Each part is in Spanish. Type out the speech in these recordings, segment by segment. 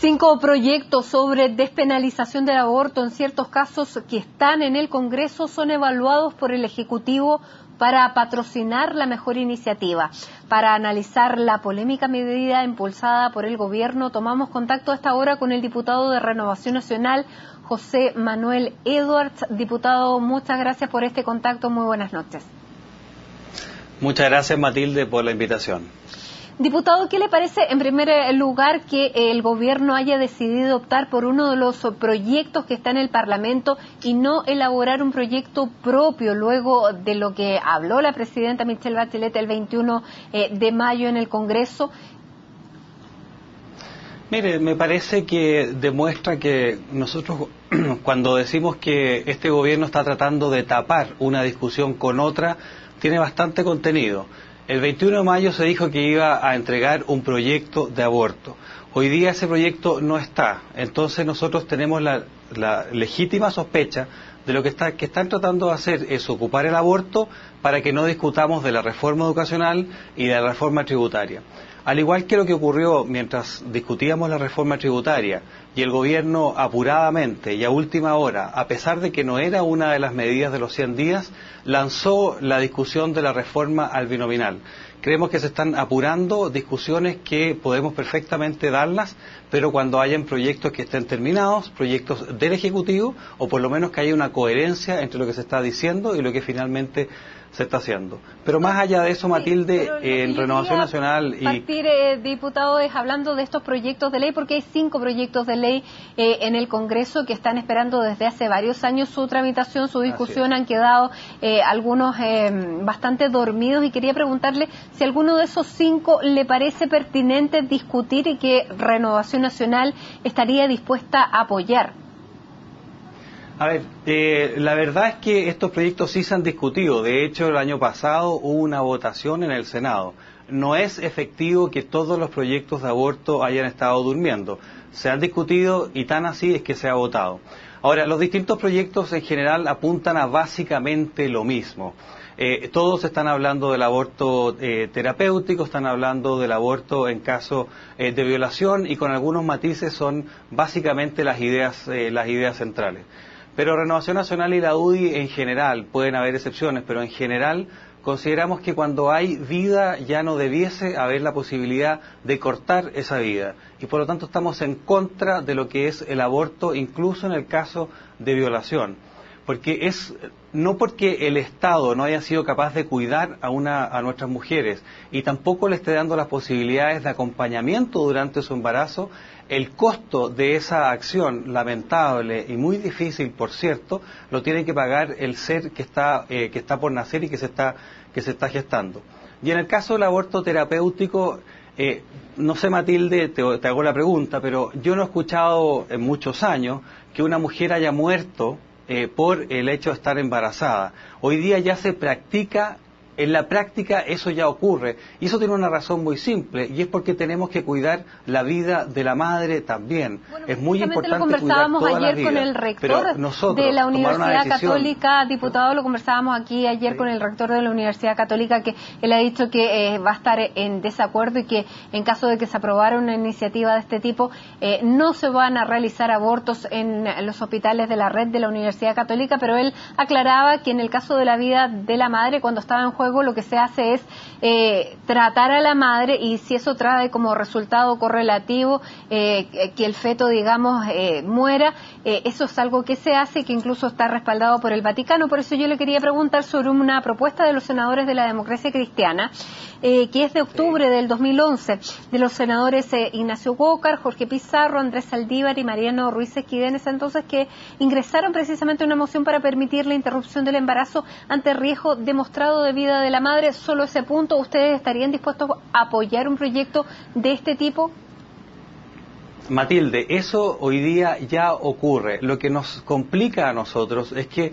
5 proyectos sobre despenalización del aborto en ciertos casos que están en el Congreso son evaluados por el Ejecutivo para patrocinar la mejor iniciativa. Para analizar la polémica medida impulsada por el Gobierno, tomamos contacto a esta hora con el diputado de Renovación Nacional, José Manuel Edwards. Diputado, muchas gracias por este contacto. Muy buenas noches. Muchas gracias, Matilde, por la invitación. Diputado, ¿qué le parece en primer lugar que el Gobierno haya decidido optar por uno de los proyectos que está en el Parlamento y no elaborar un proyecto propio luego de lo que habló la presidenta Michelle Bachelet el 21 de mayo en el Congreso? Mire, me parece que demuestra que nosotros cuando decimos que este Gobierno está tratando de tapar una discusión con otra, tiene bastante contenido. El 21 de mayo se dijo que iba a entregar un proyecto de aborto. Hoy día ese proyecto no está. Entonces nosotros tenemos la legítima sospecha de lo que están tratando de hacer es ocupar el aborto para que no discutamos de la reforma educacional y de la reforma tributaria. Al igual que lo que ocurrió mientras discutíamos la reforma tributaria y el Gobierno apuradamente y a última hora, a pesar de que no era una de las medidas de los 100 días, lanzó la discusión de la reforma al binominal. Creemos que se están apurando discusiones que podemos perfectamente darlas, pero cuando hayan proyectos que estén terminados, proyectos del Ejecutivo, o por lo menos que haya una coherencia entre lo que se está diciendo y lo que finalmente se está haciendo. Pero más allá de eso, Matilde, en Renovación Nacional y... Partir, diputado, es hablando de estos proyectos de ley, porque hay 5 proyectos de ley en el Congreso que están esperando desde hace varios años su tramitación, su discusión. Han quedado algunos bastante dormidos, y quería preguntarle si alguno de esos 5 le parece pertinente discutir y que Renovación Nacional estaría dispuesta a apoyar. A ver, la verdad es que estos proyectos sí se han discutido. De hecho, el año pasado hubo una votación en el Senado. No es efectivo que todos los proyectos de aborto hayan estado durmiendo. Se han discutido y tan así es que se ha votado. Ahora, los distintos proyectos en general apuntan a básicamente lo mismo. Todos están hablando del aborto terapéutico, están hablando del aborto en caso de violación, y con algunos matices son básicamente las ideas centrales. Pero Renovación Nacional y la UDI en general, pueden haber excepciones, pero en general consideramos que cuando hay vida ya no debiese haber la posibilidad de cortar esa vida. Y por lo tanto estamos en contra de lo que es el aborto, incluso en el caso de violación. Porque no porque el Estado no haya sido capaz de cuidar a nuestras mujeres y tampoco le esté dando las posibilidades de acompañamiento durante su embarazo, el costo de esa acción lamentable y muy difícil, por cierto, lo tiene que pagar el ser que está por nacer y que se está gestando. Y en el caso del aborto terapéutico, no sé, Matilde, te hago la pregunta, pero yo no he escuchado en muchos años que una mujer haya muerto por el hecho de estar embarazada. Hoy día ya se practica, en la práctica eso ya ocurre, y eso tiene una razón muy simple, y es porque tenemos que cuidar la vida de la madre también. Bueno, es muy importante lo conversábamos cuidar ayer con el rector de la Universidad Católica, diputado, lo conversábamos aquí ayer con el rector de la Universidad Católica, que él ha dicho que va a estar en desacuerdo y que en caso de que se aprobara una iniciativa de este tipo, no se van a realizar abortos en los hospitales de la red de la Universidad Católica, pero él aclaraba que en el caso de la vida de la madre, cuando estaba en juego, lo que se hace es tratar a la madre, y si eso trae como resultado correlativo que el feto, digamos, muera, eso es algo que se hace, que incluso está respaldado por el Vaticano. Por eso yo le quería preguntar sobre una propuesta de los senadores de la Democracia Cristiana, que es de octubre del 2011, de los senadores Ignacio Gócar, Jorge Pizarro, Andrés Saldívar y Mariano Ruiz Esquidenes, entonces, que ingresaron precisamente una moción para permitir la interrupción del embarazo ante riesgo demostrado de vida de la madre. Solo ese punto, ¿ustedes estarían dispuestos a apoyar un proyecto de este tipo? Matilde, eso hoy día ya ocurre. Lo que nos complica a nosotros es que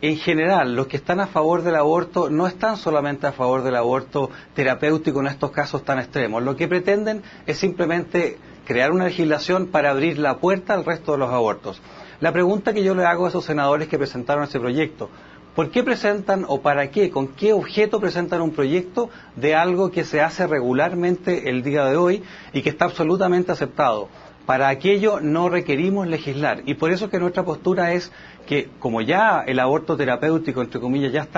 en general, los que están a favor del aborto no están solamente a favor del aborto terapéutico en estos casos tan extremos. Lo que pretenden es simplemente crear una legislación para abrir la puerta al resto de los abortos. La pregunta que yo le hago a esos senadores que presentaron ese proyecto: ¿Por qué presentan o para qué, con qué objeto presentan un proyecto de algo que se hace regularmente el día de hoy y que está absolutamente aceptado? Para aquello no requerimos legislar, y por eso que nuestra postura es que, como ya el aborto terapéutico, entre comillas, ya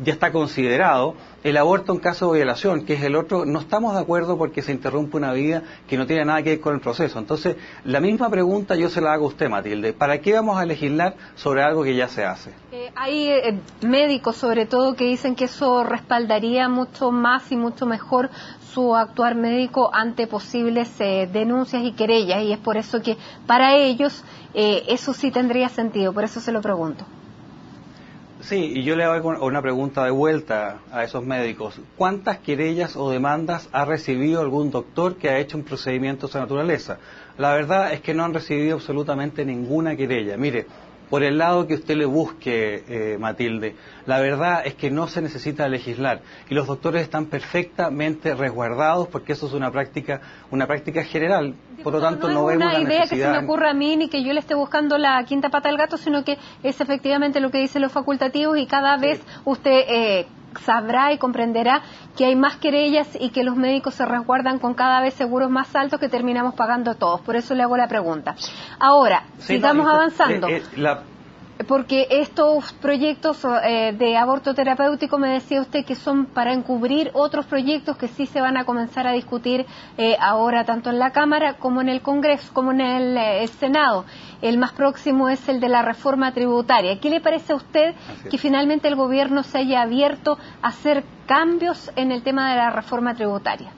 está considerado, el aborto en caso de violación, que es el otro, no estamos de acuerdo porque se interrumpe una vida que no tiene nada que ver con el proceso. Entonces, la misma pregunta yo se la hago a usted, Matilde. ¿Para qué vamos a legislar sobre algo que ya se hace? Hay médicos, sobre todo, que dicen que eso respaldaría mucho más y mucho mejor su actuar médico ante posibles denuncias y querellas, y es por eso que para ellos eso sí tendría sentido, por eso se lo pregunto. Sí, y yo le hago una pregunta de vuelta a esos médicos. ¿Cuántas querellas o demandas ha recibido algún doctor que ha hecho un procedimiento de esa naturaleza? La verdad es que no han recibido absolutamente ninguna querella. Mire, por el lado que usted le busque, Matilde, la verdad es que no se necesita legislar y los doctores están perfectamente resguardados porque eso es una práctica general. Por lo tanto, no vemos la necesidad. No es una idea que se me ocurra a mí ni que yo le esté buscando la quinta pata al gato, sino que es efectivamente lo que dicen los facultativos y cada vez usted sabrá y comprenderá que hay más querellas y que los médicos se resguardan con cada vez seguros más altos que terminamos pagando todos. Por eso le hago la pregunta. Ahora, sigamos avanzando. Porque estos proyectos de aborto terapéutico, me decía usted que son para encubrir otros proyectos que sí se van a comenzar a discutir ahora tanto en la Cámara como en el Congreso, como en el Senado. El más próximo es el de la reforma tributaria. ¿Qué le parece a usted que finalmente el gobierno se haya abierto a hacer cambios en el tema de la reforma tributaria?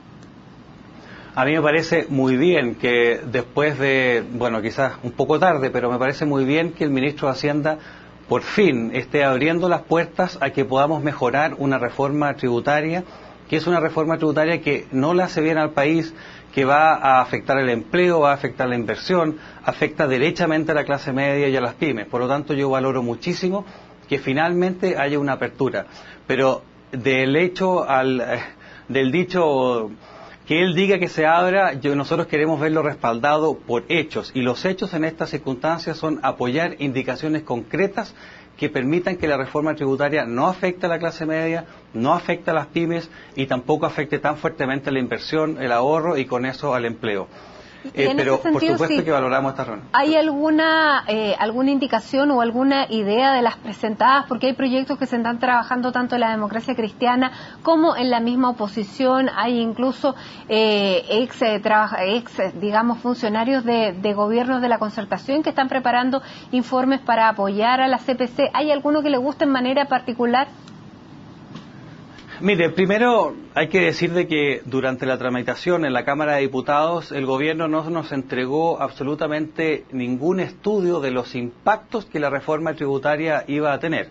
A mí me parece muy bien que después de, bueno, quizás un poco tarde, pero me parece muy bien que el ministro de Hacienda por fin esté abriendo las puertas a que podamos mejorar una reforma tributaria, que es una reforma tributaria que no le hace bien al país, que va a afectar el empleo, va a afectar la inversión, afecta derechamente a la clase media y a las pymes. Por lo tanto, yo valoro muchísimo que finalmente haya una apertura. Pero del dicho que él diga que se abra, nosotros queremos verlo respaldado por hechos, y los hechos en estas circunstancias son apoyar indicaciones concretas que permitan que la reforma tributaria no afecte a la clase media, no afecte a las pymes y tampoco afecte tan fuertemente a la inversión, el ahorro y con eso al empleo. Pero sentido, por supuesto sí, que valoramos esta reunión. ¿Hay alguna indicación o alguna idea de las presentadas? Porque hay proyectos que se están trabajando tanto en la democracia cristiana como en la misma oposición. Hay incluso digamos, funcionarios de gobiernos de la concertación que están preparando informes para apoyar a la CPC. ¿Hay alguno que le guste en manera particular? Mire, primero hay que decir de que durante la tramitación en la Cámara de Diputados el gobierno no nos entregó absolutamente ningún estudio de los impactos que la reforma tributaria iba a tener.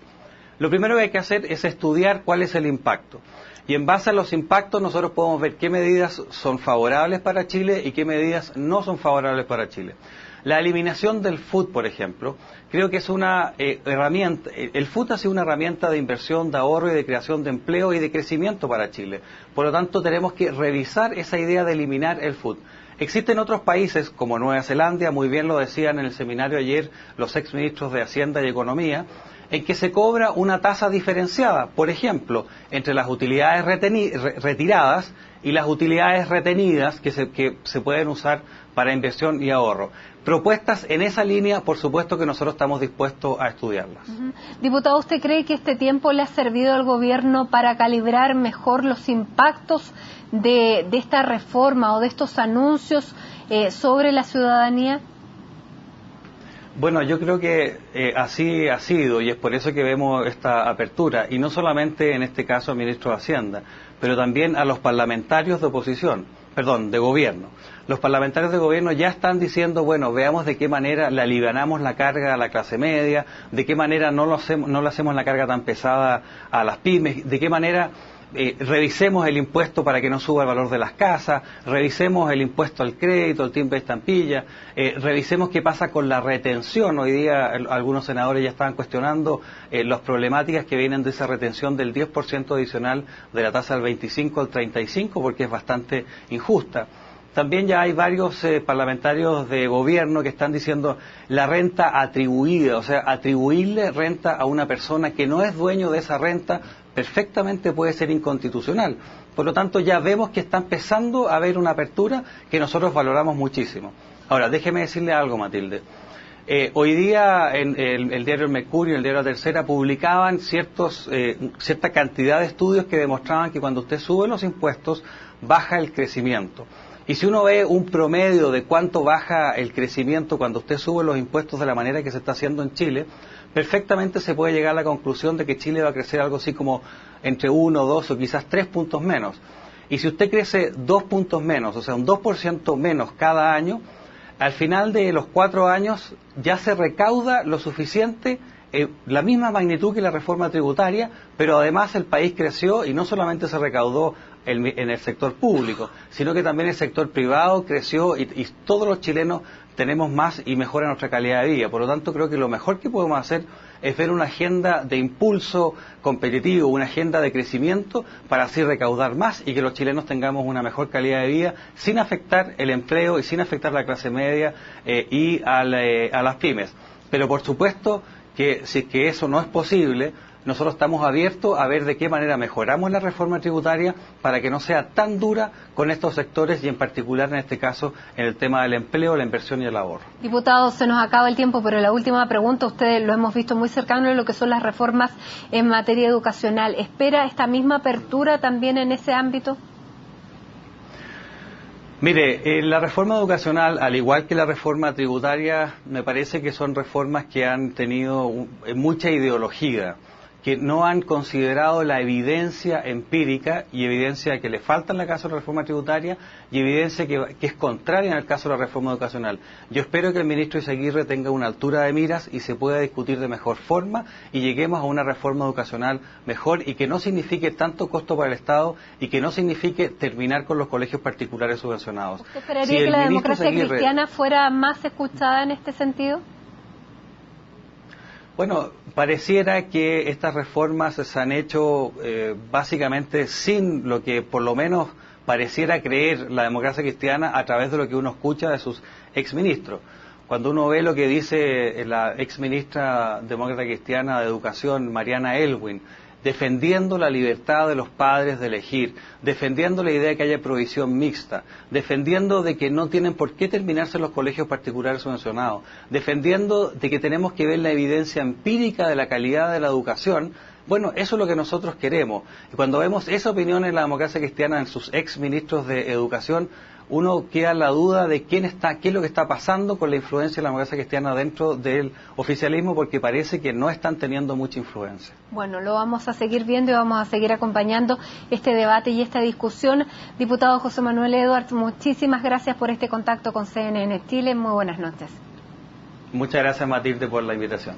Lo primero que hay que hacer es estudiar cuál es el impacto. Y en base a los impactos nosotros podemos ver qué medidas son favorables para Chile y qué medidas no son favorables para Chile. La eliminación del FUT, por ejemplo, creo que es una herramienta. El FUT ha sido una herramienta de inversión, de ahorro y de creación de empleo y de crecimiento para Chile. Por lo tanto, tenemos que revisar esa idea de eliminar el FUT. Existen otros países, como Nueva Zelanda, muy bien lo decían en el seminario ayer los exministros de Hacienda y Economía, en que se cobra una tasa diferenciada, por ejemplo, entre las utilidades retiradas y las utilidades retenidas que se pueden usar para inversión y ahorro. Propuestas en esa línea, por supuesto que nosotros estamos dispuestos a estudiarlas. Diputado, ¿usted cree que este tiempo le ha servido al gobierno para calibrar mejor los impactos de esta reforma o de estos anuncios sobre la ciudadanía? Bueno, yo creo que así ha sido y es por eso que vemos esta apertura, y no solamente en este caso al ministro de Hacienda, pero también a los parlamentarios de de gobierno. Los parlamentarios de gobierno ya están diciendo, bueno, veamos de qué manera le alivianamos la carga a la clase media, de qué manera no le hacemos la carga tan pesada a las pymes, de qué manera revisemos el impuesto para que no suba el valor de las casas, revisemos el impuesto al crédito, el timbre de estampilla, revisemos qué pasa con la retención. Hoy día algunos senadores ya estaban cuestionando las problemáticas que vienen de esa retención del 10% adicional de la tasa del 25 al 35, porque es bastante injusta. también ya hay varios parlamentarios de gobierno que están diciendo la renta atribuida, o sea, atribuirle renta a una persona que no es dueño de esa renta perfectamente puede ser inconstitucional. Por lo tanto, ya vemos que está empezando a haber una apertura que nosotros valoramos muchísimo. Ahora, déjeme decirle algo, Matilde. Hoy día en el diario El Mercurio y el diario La Tercera publicaban cierta cantidad de estudios que demostraban que cuando usted sube los impuestos baja el crecimiento. Y si uno ve un promedio de cuánto baja el crecimiento cuando usted sube los impuestos de la manera que se está haciendo en Chile, perfectamente se puede llegar a la conclusión de que Chile va a crecer algo así como entre 1, 2 o quizás 3 puntos menos. Y si usted crece 2 puntos menos, o sea, un 2% menos cada año, al final de los 4 años ya se recauda lo suficiente, la misma magnitud que la reforma tributaria, pero además el país creció y no solamente se recaudó en el sector público, sino que también el sector privado creció y todos los chilenos tenemos más y mejora nuestra calidad de vida. Por lo tanto, creo que lo mejor que podemos hacer es ver una agenda de impulso competitivo, una agenda de crecimiento para así recaudar más y que los chilenos tengamos una mejor calidad de vida sin afectar el empleo y sin afectar la clase media y a las pymes. Pero por supuesto que si es que eso no es posible, nosotros estamos abiertos a ver de qué manera mejoramos la reforma tributaria para que no sea tan dura con estos sectores y en particular en este caso en el tema del empleo, la inversión y el ahorro. Diputado, se nos acaba el tiempo, pero la última pregunta, ustedes lo hemos visto muy cercano en lo que son las reformas en materia educacional. ¿Espera esta misma apertura también en ese ámbito? Mire, la reforma educacional, al igual que la reforma tributaria, me parece que son reformas que han tenido mucha ideología, que no han considerado la evidencia empírica y evidencia que le falta en el caso de la reforma tributaria y evidencia que es contraria en el caso de la reforma educacional. Yo espero que el ministro Izaguirre tenga una altura de miras y se pueda discutir de mejor forma y lleguemos a una reforma educacional mejor y que no signifique tanto costo para el Estado y que no signifique terminar con los colegios particulares subvencionados. ¿Usted esperaría que la democracia cristiana fuera más escuchada en este sentido? Bueno, pareciera que estas reformas se han hecho básicamente sin lo que por lo menos pareciera creer la democracia cristiana a través de lo que uno escucha de sus exministros. Cuando uno ve lo que dice la exministra demócrata cristiana de Educación, Mariana Elwin, defendiendo la libertad de los padres de elegir, defendiendo la idea de que haya provisión mixta, defendiendo de que no tienen por qué terminarse los colegios particulares subvencionados, defendiendo de que tenemos que ver la evidencia empírica de la calidad de la educación. Bueno, eso es lo que nosotros queremos. Y cuando vemos esa opinión en la democracia cristiana en sus ex ministros de Educación, uno queda en la duda de qué es lo que está pasando con la influencia de la democracia cristiana dentro del oficialismo, porque parece que no están teniendo mucha influencia. Bueno, lo vamos a seguir viendo y vamos a seguir acompañando este debate y esta discusión. Diputado José Manuel Edwards, muchísimas gracias por este contacto con CNN Chile. Muy buenas noches. Muchas gracias, Matilde, por la invitación.